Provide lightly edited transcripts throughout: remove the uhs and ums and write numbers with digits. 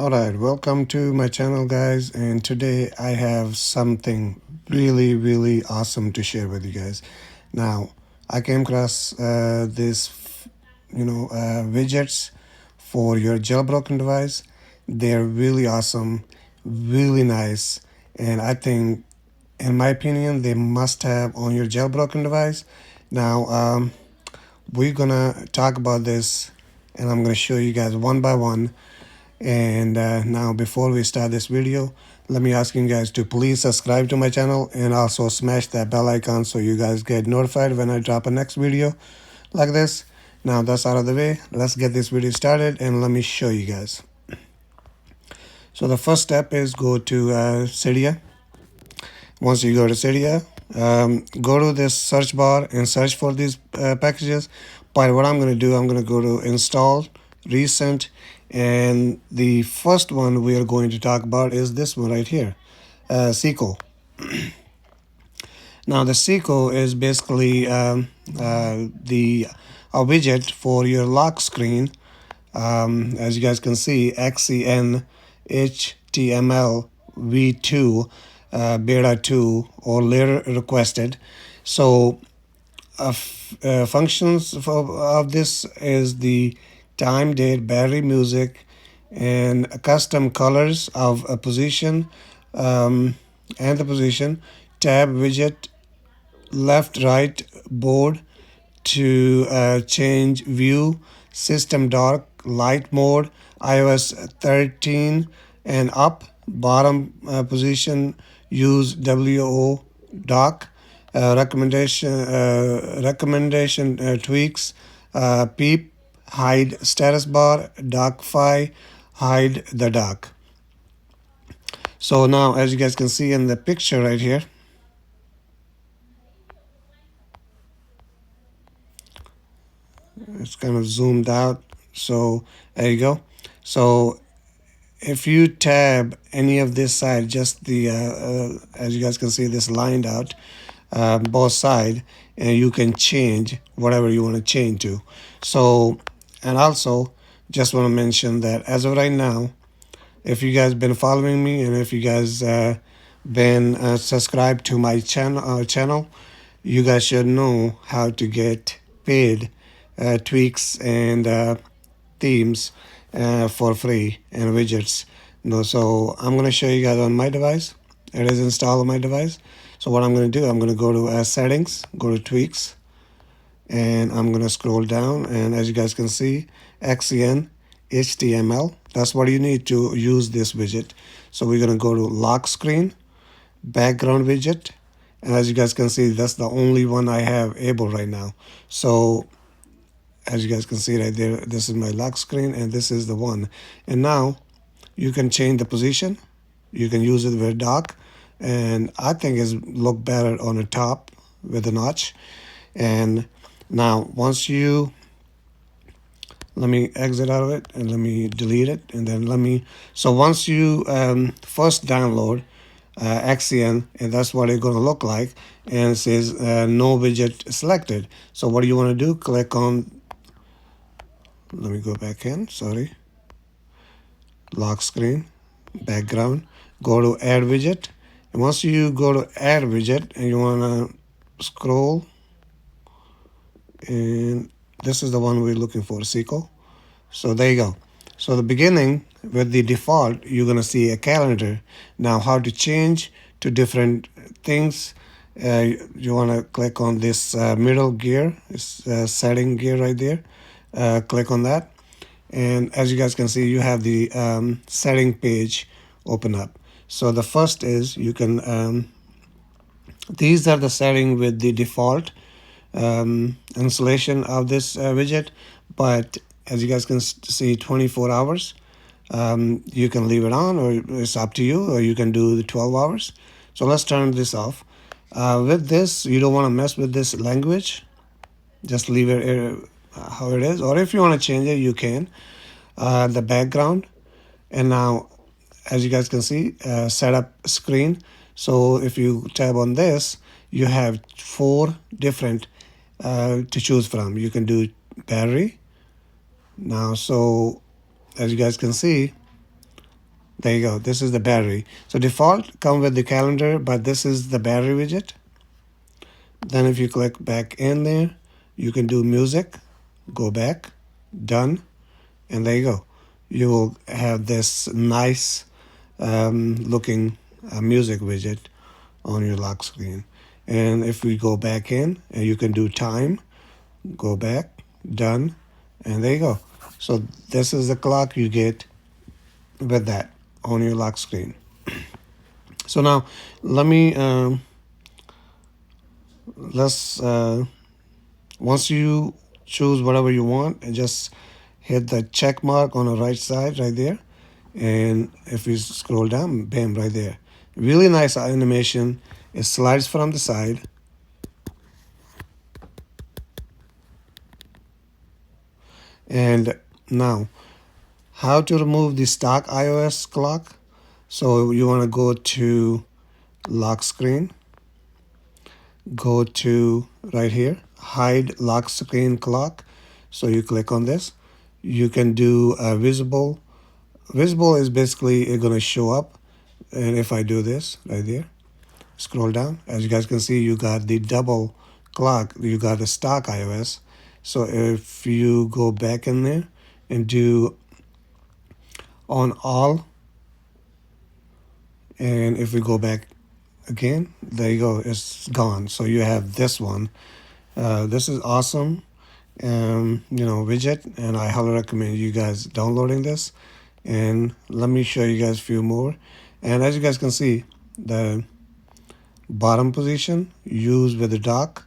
Alright, welcome to my channel guys, and today I have something really awesome to share with you guys. Now, I came across widgets for your jailbroken device. They're really awesome, really nice, and I think, in my opinion, they must have on your jailbroken device. Now, we're gonna talk about this, and I'm gonna show you guys one by one. And now, before we start this video, let me ask you guys to please subscribe to my channel and also smash that bell icon so you guys get notified when I drop a next video like this. Now that's out of the way, let's get this video started and let me show you guys. So the first step is go to Cydia. Once you go to Cydia, go to this search bar and search for these packages. But what I'm going to do, I'm going to go to install, recent, and the first one we are going to talk about is this one right here, Skeuo. Now the Skeuo is basically a widget for your lock screen. As you guys can see, XEN HTML v2 beta 2 or later requested. So functions of this is the time, date, battery, music, and custom colors of a position and the position, tab, widget, left, right, board to change view, system dark, light mode, iOS 13 and up, bottom position, use WO dock, recommendation tweaks, peep, hide status bar, dockify, hide the dock. So now, as you guys can see in the picture right here, it's kind of zoomed out. So there you go. So if you tab any of this side, just the as you guys can see, this lined out both side, and you can change whatever you want to change to. So, and also just want to mention that as of right now, if you guys been following me and if you guys been subscribed to my channel, you guys should know how to get paid tweaks and themes for free and widgets. So I'm going to show you guys on my device. It is installed on my device. So what I'm going to do, I'm going to go to settings, go to tweaks, and I'm going to scroll down, and as you guys can see, XEN HTML, that's what you need to use this widget. So we're going to go to lock screen, background widget, and as you guys can see, that's the only one I have able right now. So as you guys can see right there, this is my lock screen and this is the one. And now you can change the position, you can use it with dock, and I think it's look better on the top with the notch. And now once you, let me exit out of it and let me delete it, and then so once you first download XEN, and that's what it's going to look like, and it says no widget selected. So what do you want to do? Click on, let me go back in, sorry, lock screen, background, go to add widget, and once you go to add widget and you want to scroll, and this is the one we're looking for, Skeuo. So there you go. So the beginning with the default, you're going to see a calendar. Now how to change to different things, you want to click on this middle gear, this setting gear right there. Click on that, and as you guys can see, you have the setting page open up. So the first is you can these are the setting with the default installation of this widget, but as you guys can see, 24 hours, you can leave it on, or it's up to you, or you can do the 12 hours. So let's turn this off. With this, you don't want to mess with this language, just leave it how it is, or if you want to change it, you can. The background, and now as you guys can see, setup screen. So if you tab on this, you have 4 different to choose from. You can do battery. Now, so as you guys can see, There you go. This is the battery. So default come with the calendar, but this is the battery widget. Then if you click back in there, you can do music, go back, done, and there you go. You will have this nice looking music widget on your lock screen. And if we go back in, and you can do time, go back, done, and there you go. So this is the clock you get with that on your lock screen. So now let me let's once you choose whatever you want, and just hit the check mark on the right side right there, and if we scroll down, bam, right there. Really nice animation. It slides from the side. And now, how to remove the stock iOS clock? So you want to go to lock screen, go to right here, hide lock screen clock. So you click on this. You can do visible. Visible is basically going to show up. And if I do this right there, scroll down, as you guys can see, you got the double clock, you got the stock iOS. So if you go back in there and do on all, and if we go back again, there you go, it's gone. So you have this one. This is awesome, widget, and I highly recommend you guys downloading this. And let me show you guys a few more. And as you guys can see, the bottom position use with the dock,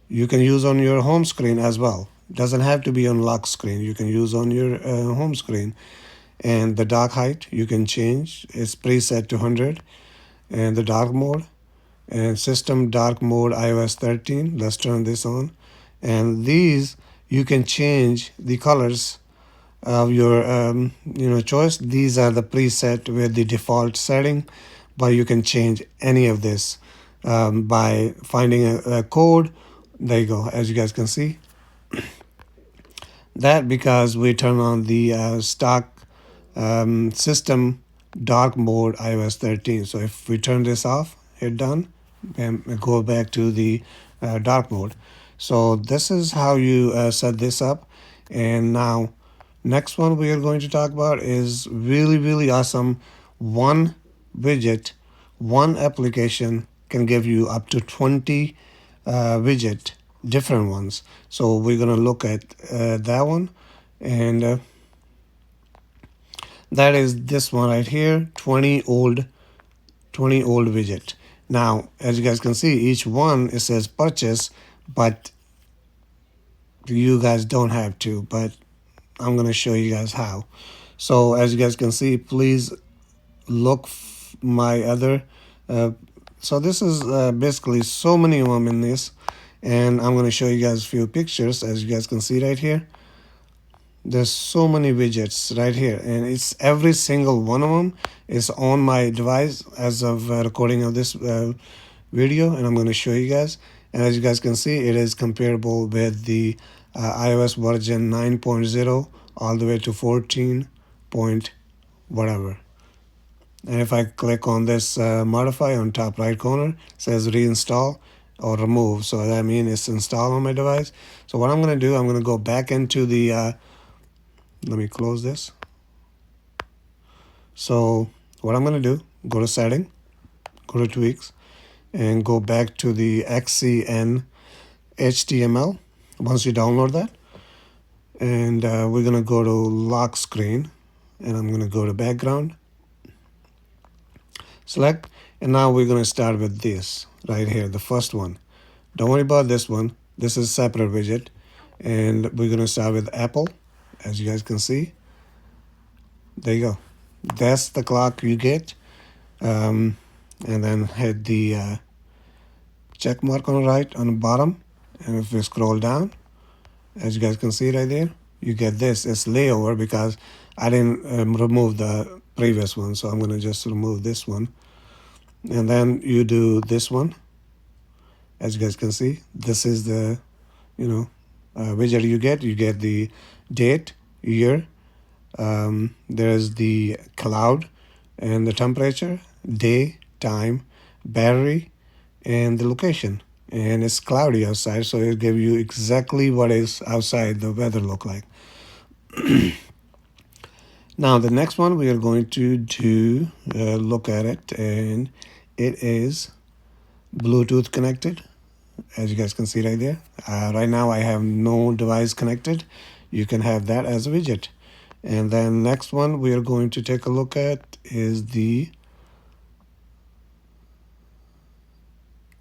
you can use on your home screen as well. Doesn't have to be on lock screen. You can use on your home screen. And the dock height you can change. It's preset to 100. And the dark mode and system dark mode iOS 13. Let's turn this on. And these you can change the colors of your choice. These are the preset with the default setting, but you can change any of this by finding a code. There you go. As you guys can see, that because we turn on the stock system dark mode iOS 13. So if we turn this off, hit done, and go back to the dark mode. So this is how you set this up. And now next one we are going to talk about is really awesome. One widget, one application can give you up to 20 widget, different ones. So we're gonna look at that one, and that is this one right here, 20 old widget. Now as you guys can see, each one it says purchase, but you guys don't have to, but I'm gonna show you guys how. So as you guys can see, please look my other so this is basically so many of them in this, and I'm going to show you guys a few pictures. As you guys can see right here, there's so many widgets right here, and it's every single one of them is on my device as of recording of this video, and I'm going to show you guys. And as you guys can see, it is comparable with the iOS version 9.0 all the way to 14 point whatever. And if I click on this modify on top right corner, it says reinstall or remove. So that means it's installed on my device. So what I'm going to do, I'm going to go back into the, let me close this. So what I'm going to do, go to setting, go to tweaks, and go back to the XCN HTML once you download that. And we're going to go to lock screen, and I'm going to go to background, select, and now we're going to start with this right here, the first one. Don't worry about this one. This is separate widget, and we're going to start with Apple. As you guys can see, there you go. That's the clock you get. And then hit the check mark on the right on the bottom, and if we scroll down, as you guys can see right there, you get this. It's layover because I didn't remove the previous one, so I'm going to just remove this one. And then you do this one. As you guys can see, this is the widget you get. You get the date, year, there's the cloud, and the temperature, day, time, battery, and the location. And it's cloudy outside, so it'll give you exactly what is outside the weather look like. Now the next one we are going to do look at it, and it is Bluetooth connected, as you guys can see right there. Right now I have no device connected. You can have that as a widget. And then next one we are going to take a look at is the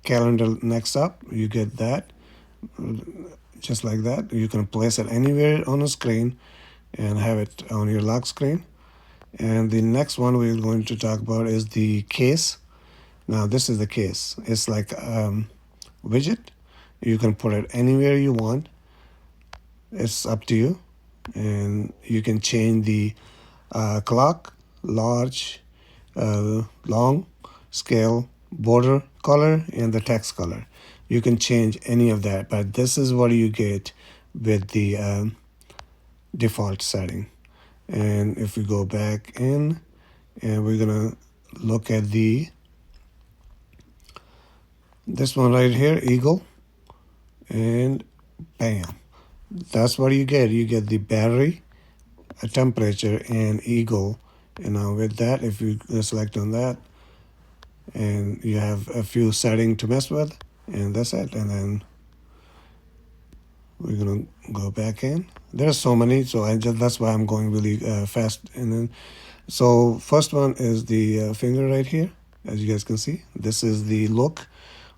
calendar. Next up, you get that just like that. You can place it anywhere on the screen and have it on your lock screen. And the next one we're going to talk about is the case. Now this is the case. It's like widget. You can put it anywhere you want. It's up to you. And you can change the clock, large, long, scale, border color, and the text color. You can change any of that, but this is what you get with the default setting. And if we go back in, and we're gonna look at this one right here, eagle, and bam, that's what you get. You get the battery, a temperature, and eagle. And now with that, if you select on that, and you have a few settings to mess with, and that's it. And then we're gonna go back in. There's so many, so that's why I'm going really fast. And then so first one is the finger right here. As you guys can see, this is the look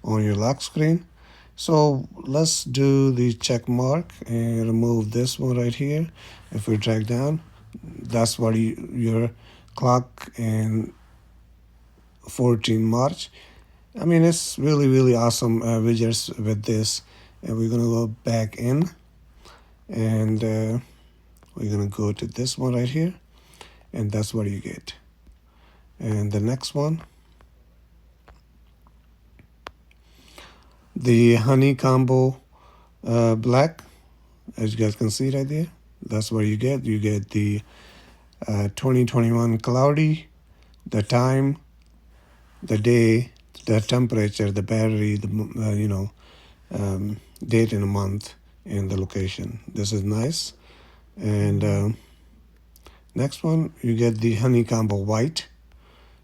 on your lock screen. So let's do the check mark and remove this one right here. If we drag down, that's what your clock and 14 March. I mean, it's really awesome widgets with this. And we're gonna go back in, and we're gonna go to this one right here, and that's what you get. And the next one, the honey combo black, as you guys can see right there, that's what you get. You get the 2021 cloudy, the time, the day, the temperature, the battery, the date in a month, and the location. This is nice. And next one, you get the honey combo white.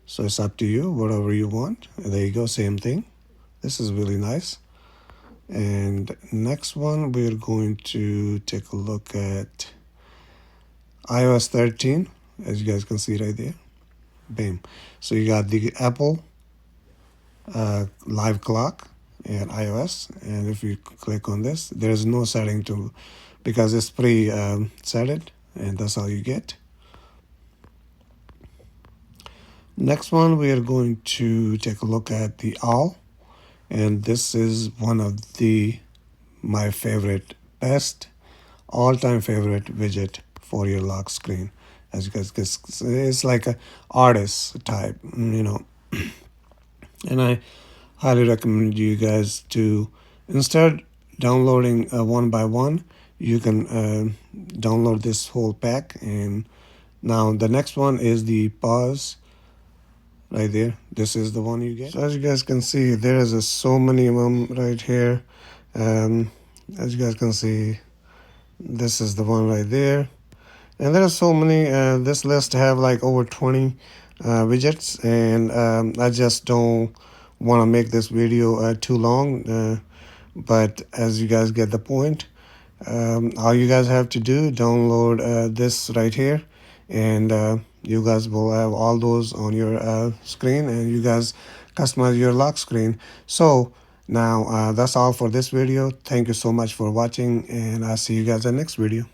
So it's up to you, whatever you want. And there you go, same thing. This is really nice. And next one, we're going to take a look at iOS 13, as you guys can see right there. Bam. So you got the Apple live clock and iOS. And if you click on this, there's no setting to, because it's pre-set it, and that's all you get. Next one, we are going to take a look at the owl. And this is one of my favorite, best, all-time favorite widget for your lock screen. As you guys can see, it's like a artist type, And I highly recommend you guys to, instead downloading one by one, you can download this whole pack. And now the next one is the pause. Right there, this is the one you get. So as you guys can see, there is so many of them right here. As you guys can see, this is the one right there, and there are so many. This list have like over 20 widgets, and I just don't want to make this video too long. But as you guys get the point, all you guys have to do, download this right here, and you guys will have all those on your screen, and you guys customize your lock screen. So now that's all for this video. Thank you so much for watching, and I'll see you guys in the next video.